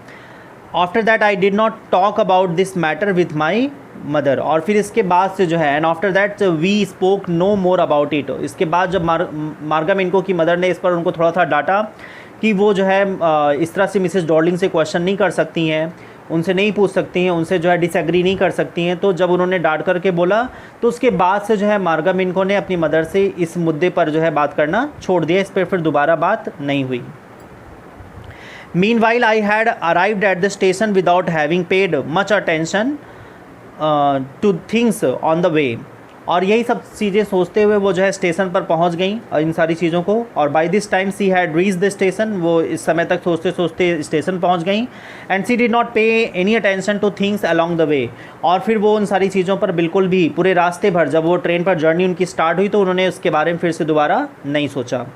After that I did not talk about this matter with my mother. और फिर इसके बाद से जो है and after that we spoke no more about it. इसके बाद जब मार्गा मिनको की मदर ने इस पर उनको थोड़ा सा डांटा कि वो जो है इस तरह से मिसेस डॉर्लिंग से क्वेश्चन नहीं कर सकती हैं, उनसे नहीं पूछ सकती हैं, उनसे जो है डिसएग्री नहीं कर सकती हैं। तो जब उन्होंने डांट करके बोला तो उसके बाद से जो है मार्गा मिनको ने अपनी मदर से इस मुद्दे पर जो है बात करना छोड़ दिया। इस पर फिर दोबारा बात नहीं हुई। Meanwhile, I had arrived at the station without having paid much attention to things on the way। और यही सब चीज़ें सोचते हुए वो जो है स्टेशन पर पहुंच गई इन सारी चीज़ों को। और by this time she had reach the station. वो इस समय तक सोचते सोचते स्टेशन पहुंच गई। And she did not pay any attention to things along the way. और फिर वो उन सारी चीज़ों पर बिल्कुल भी पूरे रास्ते भर जब वो ट्रेन पर जर्नी उनकी स्टार्ट हुई तो उन्होंने उसके बारे में फिर से दोबारा नहीं सोचा।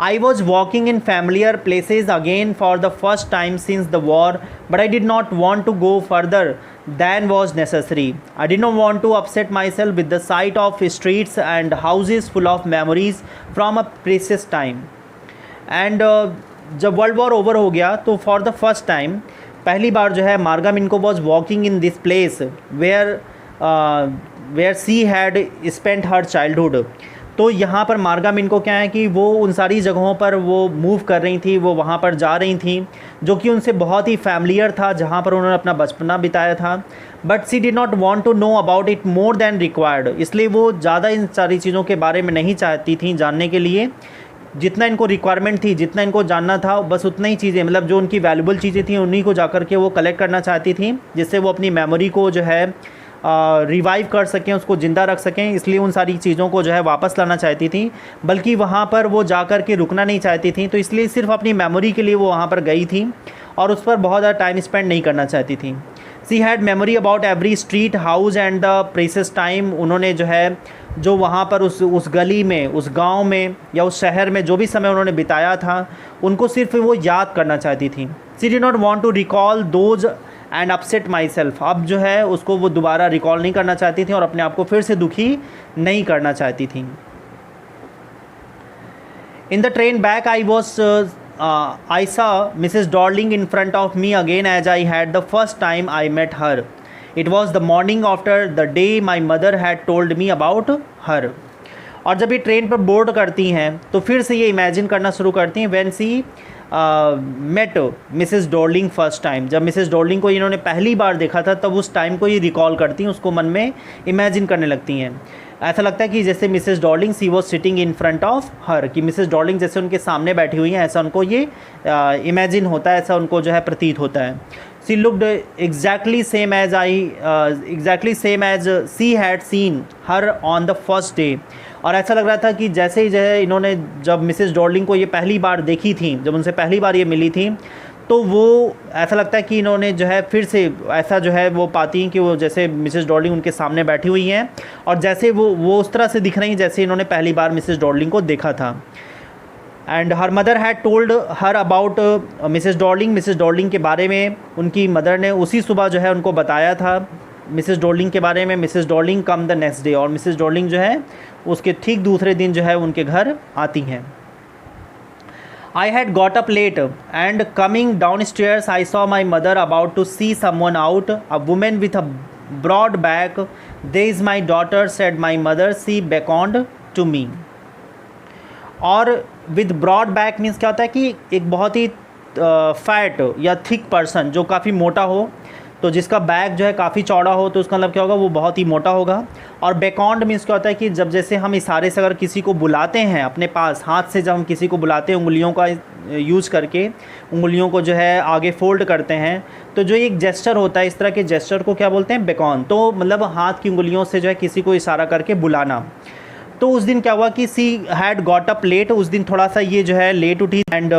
I was walking in familiar places again for the first time since the war, but I did not want to go further than was necessary. I did not want to upset myself with the sight of streets and houses full of memories from a precious time. And जब world war over हो गया तो for the first time पहली बार जो है मार्गा मिनको was walking in this place where she had spent her childhood. तो यहाँ पर मार्गा मिनको क्या है कि वो उन सारी जगहों पर वो मूव कर रही थी, वो वहाँ पर जा रही थी जो कि उनसे बहुत ही फैमिलियर था, जहाँ पर उन्होंने अपना बचपना बिताया था। But she did not want to know about it more than required. इसलिए वो ज़्यादा इन सारी चीज़ों के बारे में नहीं चाहती थी जानने के लिए। जितना इनको रिक्वायरमेंट थी, जितना इनको जानना था, बस उतना ही चीज़ें, मतलब जो उनकी वैल्यूबल चीज़ें थी उन्हीं को जा कर के वो कलेक्ट करना चाहती थी, जिससे वो अपनी मेमोरी को जो है रिवाइव कर सकें, उसको ज़िंदा रख सकें। इसलिए उन सारी चीज़ों को जो है वापस लाना चाहती थी, बल्कि वहाँ पर वो जा कर के रुकना नहीं चाहती थी। तो इसलिए सिर्फ अपनी मेमोरी के लिए वो वहाँ पर गई थी और उस पर बहुत ज़्यादा टाइम स्पेंड नहीं करना चाहती थी। She had memory about every street house and the precious time. उन्होंने जो है जो वहाँ पर उस गली में, उस गांव में या उस शहर में जो भी समय उन्होंने बिताया था उनको सिर्फ वो याद करना चाहती थी। She did not want to recall those and upset myself. अब जो है उसको वो दोबारा रिकॉल नहीं करना चाहती थी और अपने आप को फिर से दुखी नहीं करना चाहती थी। In the train back I saw Mrs. Darling in front of me again as I had the first time I met her. It was the morning after the day my mother had told me about her. और जब ये train पर board करती हैं तो फिर से ये इमेजिन करना शुरू करती हैं when she met Mrs Darling first time. जब मिसेस डॉर्लिंग को इन्होंने पहली बार देखा था तब उस टाइम को ये रिकॉल करती हैं, उसको मन में इमेजिन करने लगती हैं। ऐसा लगता है कि जैसे Mrs Darling she was sitting in front of her, कि मिसेस डॉर्लिंग जैसे उनके सामने बैठी हुई हैं, ऐसा उनको ये इमेजिन होता है, ऐसा उनको जो है प्रतीत होता है। She looked exactly same as she had seen her on the first day. और ऐसा लग रहा था कि जैसे ही जो है इन्होंने जब मिसेस डॉर्लिंग को ये पहली बार देखी थी, जब उनसे पहली बार ये मिली थी, तो वो ऐसा लगता है कि इन्होंने जो है फिर से ऐसा जो है वो पाती हैं कि वो जैसे मिसेस डॉर्लिंग उनके सामने बैठी हुई हैं और जैसे वो उस तरह से दिख रही हैं जैसे इन्होंने पहली बार मिसेस डॉर्लिंग को देखा था। And her mother had told her about Mrs Darling के बारे में उनकी मदर ने उसी सुबह जो है उनको बताया था मिसेस डॉर्लिंग के बारे में। Mrs Darling come the next day, और मिसेस डॉर्लिंग जो है उसके ठीक दूसरे दिन जो है उनके घर आती हैं। I had got up late and coming downstairs I saw my mother about to see someone out, a woman with a broad back. There is my daughter, said my mother. She beckoned to me. और with broad back means क्या होता है कि एक बहुत ही fat या thick person जो काफ़ी मोटा हो, तो जिसका बैक जो है काफ़ी चौड़ा हो, तो उसका मतलब क्या होगा, वो बहुत ही मोटा होगा। और बैकॉन्ड मीन्स क्या होता है कि जब जैसे हम इशारे से अगर किसी को बुलाते हैं अपने पास, हाथ से जब हम किसी को बुलाते हैं उंगलियों का यूज़ करके, उंगलियों को जो है आगे फोल्ड करते हैं, तो जो एक जेस्चर होता है, इस तरह के जेस्चर को क्या बोलते हैं, बैकॉन। तो मतलब हाथ की उंगलियों से जो है किसी को इशारा करके बुलाना। तो उस दिन क्या हुआ कि she had got up late, उस दिन थोड़ा सा ये जो है लेट उठी। एंड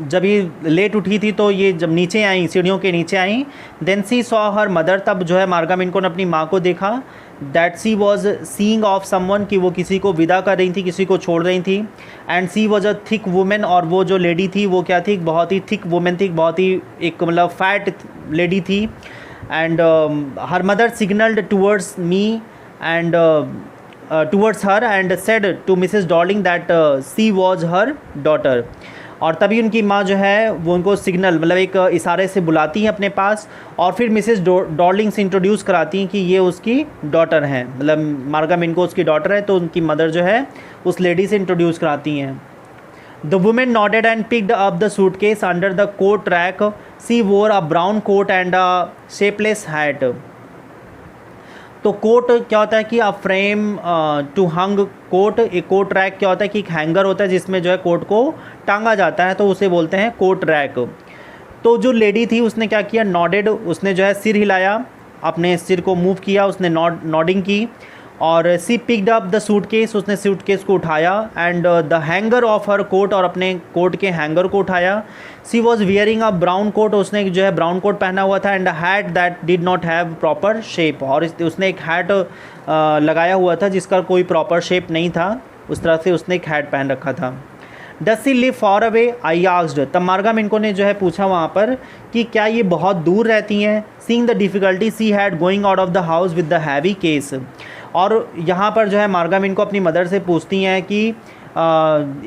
जब ये लेट उठी थी तो ये जब नीचे आई, सीढ़ियों के नीचे आई, देन सी सॉ हर मदर, तब जो है मार्गा मिनको ने अपनी माँ को देखा। That she was seeing off someone, कि वो किसी को विदा कर रही थी, किसी को छोड़ रही थी। And she was a thick women, और वो जो लेडी थी वो क्या थी, बहुत ही थिक वुमेन थी, बहुत ही एक मतलब फैट लेडी थी। and her mother signaled towards me and towards her and said to Mrs. Darling that she was her daughter. और तभी उनकी माँ जो है वो उनको सिग्नल मतलब एक इशारे से बुलाती हैं अपने पास और फिर मिसेस डॉर्लिंग से इंट्रोड्यूस कराती हैं कि ये उसकी डॉटर हैं, मतलब मार्गम इनको उसकी डॉटर है, तो उनकी मदर जो है उस लेडी से इंट्रोड्यूस कराती हैं. The woman nodded and picked up the suitcase under the coat rack. She wore a brown coat and a shapeless hat. तो कोट क्या होता है कि a frame to hung coat. एक कोट रैक क्या होता है कि एक हैंगर होता है जिसमें जो है कोट को टांगा जाता है, तो उसे बोलते हैं कोट रैक. तो जो लेडी थी उसने क्या किया, नॉडेड, उसने जो है सिर हिलाया, अपने सिर को मूव किया, उसने नॉडिंग की और she picked up the suitcase, उसने सूटकेस को उठाया and the hanger of her coat, और अपने कोट के हैंगर को उठाया. She was wearing a brown coat, उसने जो है ब्राउन कोट पहना हुआ था and hat that did not have proper shape, और उसने एक हैट लगाया हुआ था जिसका कोई प्रॉपर शेप नहीं था, उस तरह से उसने एक हैट पहन रखा था. Does she live for away I asked. तब मार्गम इनको ने जो है पूछा वहाँ पर कि क्या ये बहुत दूर रहती हैं. Seeing the difficulty she had going out of the house with the heavy case. और यहाँ पर जो है मार्गम इनको अपनी मदर से पूछती हैं कि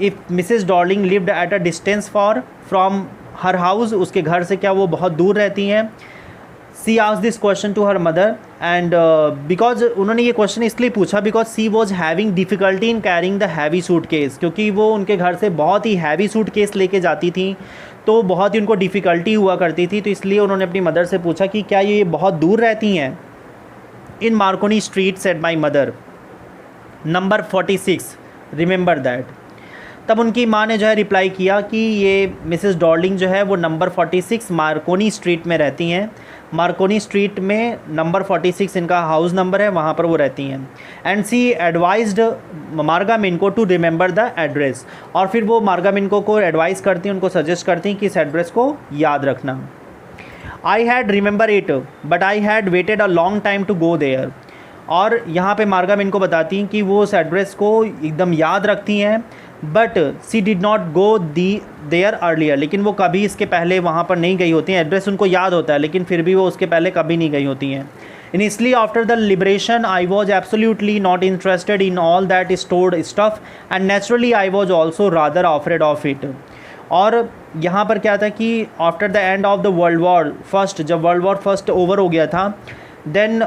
if Mrs Darling lived at a distance from her house, उसके घर से क्या वो बहुत दूर रहती हैं. She asked this question to her mother and because उन्होंने ये क्वेश्चन इसलिए पूछा because she was having difficulty in carrying the heavy suitcase, क्योंकि वो उनके घर से बहुत ही हैवी सूट केस लेके जाती थी, तो बहुत ही उनको डिफ़िकल्टी हुआ करती थी, तो इसलिए उन्होंने अपनी मदर से पूछा कि क्या ये बहुत दूर रहती हैं. In Marconi Street, said my mother. Number 46. Remember that. तब उनकी माँ ने जो है रिप्लाई किया कि ये मिसेस डॉर्लिंग जो है वो नंबर 46 मार्कोनी स्ट्रीट में रहती हैं. मार्कोनी स्ट्रीट में नंबर 46 इनका हाउस नंबर है, वहाँ पर वो रहती हैं. एंड सी एडवाइज्ड मार्गम इनको टू रिमेंबर द एड्रेस, और फिर वो मार्गम इनको को एडवाइस करती हैं, उनको सजेस्ट करती हैं कि इस एड्रेस को याद रखना. I had remember it, but I had waited a long time to go there. और यहाँ पे मार्गम इनको बताती हैं कि वो उस एड्रेस को एकदम याद रखती हैं, but she did not go there earlier, लेकिन वो कभी इसके पहले वहाँ पर नहीं गई होती हैं. एड्रेस उनको याद होता है लेकिन फिर भी वो उसके पहले कभी नहीं गई होती हैं. Initially after the liberation I was absolutely not interested in all that stored stuff and naturally I was also rather afraid of it. और यहाँ पर क्या था कि after the end of the world war first, जब world war first over हो गया था, देन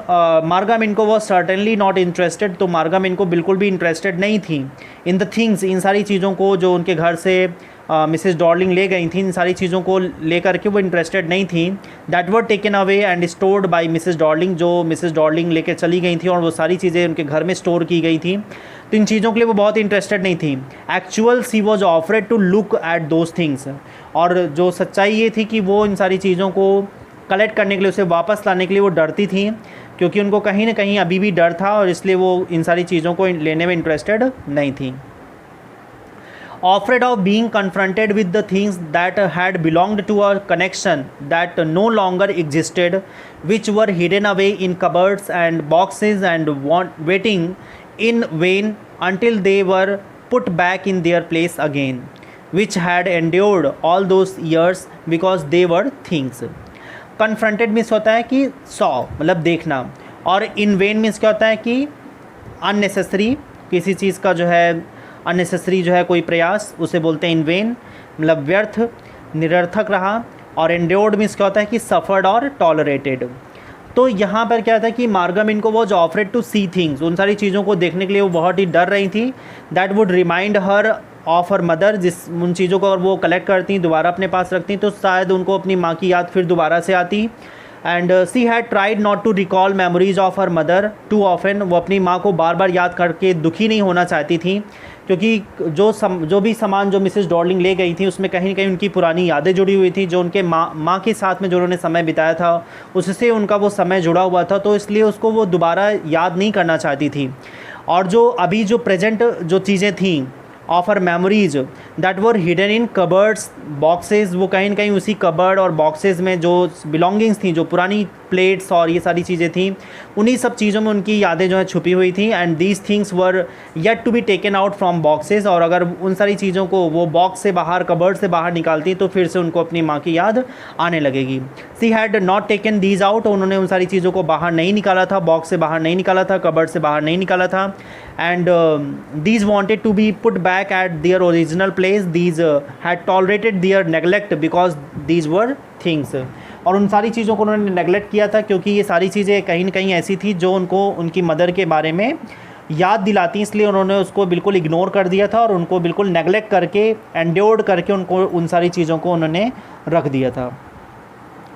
मार्गम इनको वॉज सर्टेनली नॉट इंटरेस्टेड. तो मार्गम इनको बिल्कुल भी इंटरेस्टेड नहीं थी इन द थिंग्स, इन सारी चीज़ों को जो उनके घर से मिसेस डॉर्लिंग ले गई थी, इन सारी चीज़ों को लेकर के वो इंटरेस्टेड नहीं थी. That were taken away and stored by Mrs Darling, जो मिसेस डॉर्लिंग लेकर चली गई थी और वो सारी चीज़ें उनके घर में स्टोर की गई थी, तो इन चीज़ों के लिए वो बहुत इंटरेस्टेड नहीं थी. Actual she was offered to look at those things, और जो सच्चाई ये थी कि वो इन सारी चीज़ों को कलेक्ट करने के लिए, उसे वापस लाने के लिए वो डरती थी, क्योंकि उनको कहीं ना कहीं अभी भी डर था और इसलिए वो इन सारी चीज़ों को लेने में इंटरेस्टेड नहीं थी. Afraid of being confronted with the things that had belonged to a connection that no longer existed, which were hidden away in cupboards and boxes and waiting in vain until they were put back in their place again, which had endured all those years because they were things. Confronted means होता है कि saw मतलब देखना, और in vain means क्या होता है कि unnecessary, किसी चीज़ का जो है अननेसेसरी जो है कोई प्रयास, उसे बोलते हैं इन वेन, मतलब व्यर्थ, निरर्थक रहा. और एंड्योर्ड मीन्स क्या होता है कि सफ़र्ड और टॉलरेटेड. तो यहाँ पर क्या था कि मार्गम इनको was offered to see things, उन सारी चीज़ों को देखने के लिए वो बहुत ही डर रही थी. That would remind her of her mother, जिस उन चीज़ों को अगर वो कलेक्ट करती, दोबारा अपने पास रखती, तो शायद उनको अपनी माँ की याद फिर दोबारा से आती. And she had tried not to recall memories of her mother too often. वो अपनी माँ को बार बार याद करके दुखी नहीं होना चाहती थी, क्योंकि जो भी सामान जो मिसेस डॉर्लिंग ले गई थी उसमें कहीं ना कहीं उनकी पुरानी यादें जुड़ी हुई थी, जो उनके माँ के साथ में जो उन्होंने समय बिताया था उससे उनका वो समय जुड़ा हुआ था, तो इसलिए उसको वो दोबारा याद नहीं करना चाहती थी. और जो अभी जो प्रेजेंट जो चीज़ें थीं of her memories that were hidden in cupboards boxes, वो कहीं ना कहीं उसी कबर्ड और बॉक्सेस में जो बिलोंगिंग्स थी, जो पुरानी प्लेट्स और ये सारी चीज़ें थी, उन्हीं सब चीज़ों में उनकी यादें जो है छुपी हुई थी। And these things were yet to be taken out from boxes, और अगर उन सारी चीज़ों को वो बॉक्स से बाहर, कबर्ड से बाहर निकालती तो फिर से उनको अपनी माँ की याद आने लगेगी। सी had not taken these out, उन्होंने उन सारी चीज़ों को बाहर नहीं निकाला था, बॉक्स से बाहर नहीं निकाला था, कबर्ड से बाहर नहीं निकाला था। And these wanted to be put back at their original place, these had tolerated their neglect because these were things, और उन सारी चीज़ों को उन्होंने नेगलेक्ट किया था क्योंकि ये सारी चीज़ें कहीं ना कहीं ऐसी थी जो उनको उनकी मदर के बारे में याद दिलाती, इसलिए उन्होंने उसको बिल्कुल इग्नोर कर दिया था और उनको बिल्कुल नेगलेक्ट करके, एंड्योर्ड करके उनको उन सारी चीज़ों को उन्होंने रख दिया था।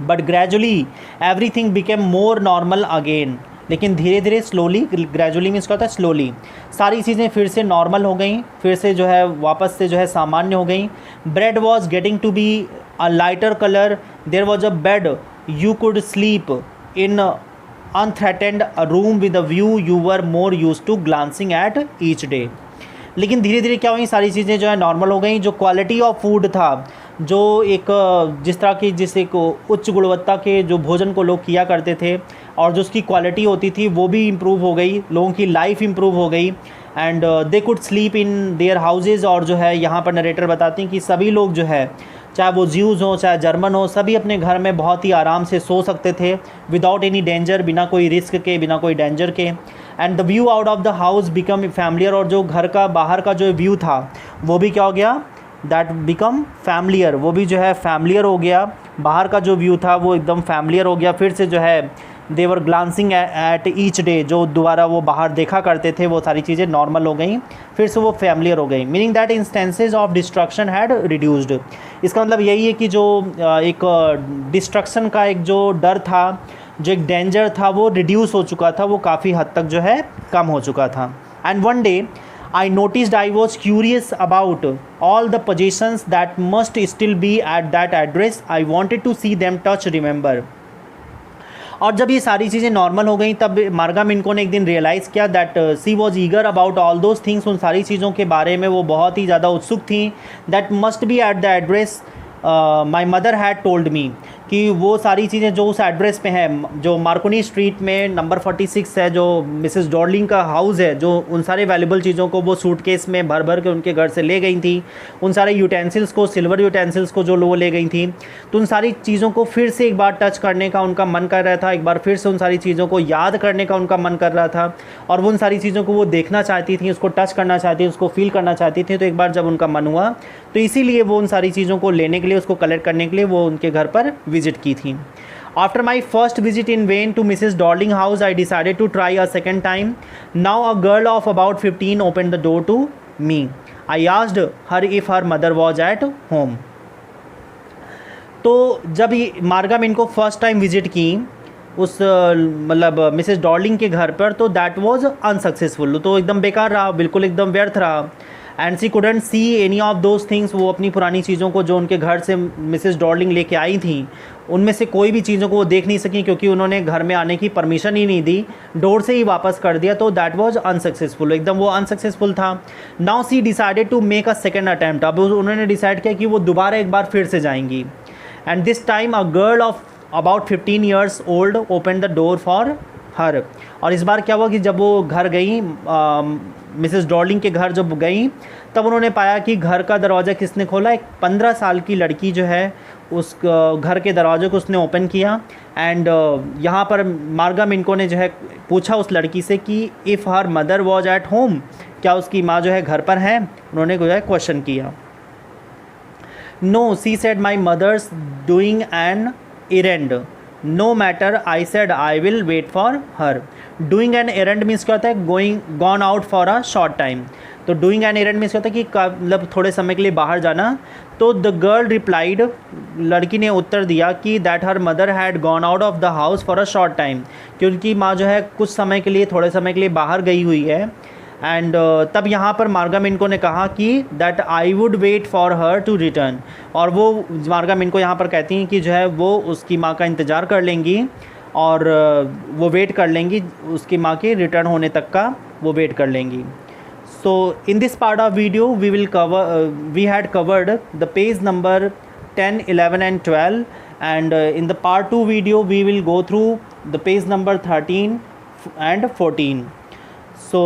But gradually everything became more normal again, लेकिन धीरे धीरे, स्लोली, ग्रेजुअली मीन्स क्या होता है, स्लोली, सारी चीज़ें फिर से नॉर्मल हो गई, फिर से जो है वापस से जो है सामान्य हो गई। Bread was getting to be a lighter colour, there was a bed you could sleep in unthreatened, a room with a view you were more use to glancing at each day. लेकिन धीरे धीरे क्या हुई, सारी चीज़ें जो है normal हो गई। जो क्वालिटी ऑफ फूड था, जो एक जिस तरह की, जिस एक उच्च गुणवत्ता के जो भोजन को लोग किया करते थे और जो उसकी क्वालिटी होती थी वो भी इम्प्रूव हो गई, लोगों की लाइफ इम्प्रूव हो गई। And they could sleep in their houses, और जो है यहाँ पर नरेटर बताते हैं कि सभी लोग जो है, चाहे वो ज्यूज़ हों चाहे जर्मन हो, सभी अपने घर में बहुत ही आराम से सो सकते थे, विदाउट एनी डेंजर, बिना कोई रिस्क के, बिना कोई डेंजर के। And the view out of the house become familiar, और जो घर का बाहर का जो व्यू था वो भी क्या हो गया, दैट बिकम फैमिलियर, वो भी जो है फैमिलियर हो गया। बाहर का जो व्यू था वो एकदम फैमिलियर हो गया। फिर से जो है देवर ग्लांसिंग एट ईच डे, जो दोबारा वो बाहर देखा करते थे, वो सारी चीज़ें नॉर्मल हो गई, फिर से वो फैमिलियर हो गई। Meaning that instances of destruction had reduced. इसका मतलब यही है कि जो एक डिस्ट्रक्शन का एक जो डर था, जो एक डेंजर था, वो रिड्यूस हो चुका था, वो काफ़ी हद तक जो है कम हो चुका था। And one day I noticed I was curious about all the possessions that must still be at that address. I wanted to see them, touch, remember. और जब ये सारी चीज़ें नॉर्मल हो गई तब मार्गा मिनको ने एक दिन रियलाइज़ किया that she was eager about all those things, उन सारी चीज़ों के बारे में वो बहुत ही ज़्यादा उत्सुक थी। That must be at the address my mother had told me, कि वो सारी चीज़ें जो उस एड्रेस पे हैं, जो मार्कोनी स्ट्रीट में नंबर 46 है, जो मिसेस डॉर्लिंग का हाउस है, जो उन सारे वैल्यूबल चीज़ों को वो सूटकेस में भर भर के उनके घर से ले गई थी, उन सारे यूटेंसिल्स को, सिल्वर यूटेंसिल्स को जो वो ले गई थी, तो उन सारी चीज़ों को फिर से एक बार टच करने का उनका मन कर रहा था, एक बार फिर से उन सारी चीज़ों को याद करने का उनका मन कर रहा था, और वो उन सारी चीज़ों को वो देखना चाहती थी, उसको टच करना चाहती थी, उसको फील करना चाहती थी। तो एक बार जब उनका मन हुआ तो इसीलिए वो उन सारी चीज़ों को लेने के लिए, उसको कलेक्ट करने के लिए वो उनके घर पर विजिट की थी। After my first visit in vain to Mrs. Darling house, I decided to try a second time. Now a girl of about 15 opened the door to me. I asked her if her mother was at home. तो जब ये मार्गम इनको first time visit की उस मतलब Mrs Darling के घर पर, तो दैट वाज अनसक्सेसफुल, तो एकदम बेकार रहा, बिल्कुल एकदम व्यर्थ रहा। And she couldn't see any of those things, वो अपनी पुरानी चीज़ों को जो उनके घर से मिसेस डॉर्लिंग लेके आई थी, उनमें से कोई भी चीज़ों को वो देख नहीं सकी, क्योंकि उन्होंने घर में आने की परमिशन ही नहीं दी, डोर से ही वापस कर दिया। तो दैट वाज अनसक्सेसफुल, एकदम वो अनसक्सेसफुल था। Now she decided to make a second attempt, अब उन्होंने डिसाइड किया कि वो दोबारा एक बार फिर से जाएंगी। And this time a girl of about 15 years old opened the door for her। और इस बार क्या हुआ कि जब वो घर गई, मिसेस डॉर्लिंग के घर जब गई, तब उन्होंने पाया कि घर का दरवाज़ा किसने खोला, एक 15 साल की लड़की जो है उस घर के दरवाजे को उसने ओपन किया। एंड यहाँ पर मार्गा मिनको ने जो है पूछा उस लड़की से कि if her mother was at home, क्या उसकी माँ जो है घर पर है, उन्होंने जो है क्वेश्चन किया। No, she said my mother's doing an errand, no matter, I said I will wait for her। doing an errand means क्या होता है, gone out for a short time। तो doing an errand मीन्स क्या होता है कि मतलब थोड़े समय के लिए बाहर जाना। तो the girl replied, लड़की ने उत्तर दिया कि that her mother had gone out of the house for a short time, क्योंकि माँ जो है कुछ समय के लिए, थोड़े समय के लिए बाहर गई हुई है। एंड तब यहाँ पर मार्गा मिनको ने कहा कि that I would wait for her to return, और वो मार्गा मिनको यहाँ पर कहती हैं कि जो है वो उसकी माँ का इंतज़ार कर लेंगी और वो वेट कर लेंगी, उसकी माँ के रिटर्न होने तक का वो वेट कर लेंगी। So in this part of video we had covered the page number 10, 11 and 12, and in the part 2 video we will go through the page number 13 and 14. So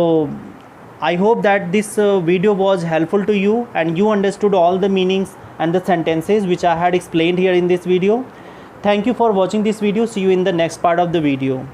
I hope that this video was helpful to you and you understood all the meanings and the sentences which I had explained here in this video. Thank you for watching this video. See you in the next part of the video.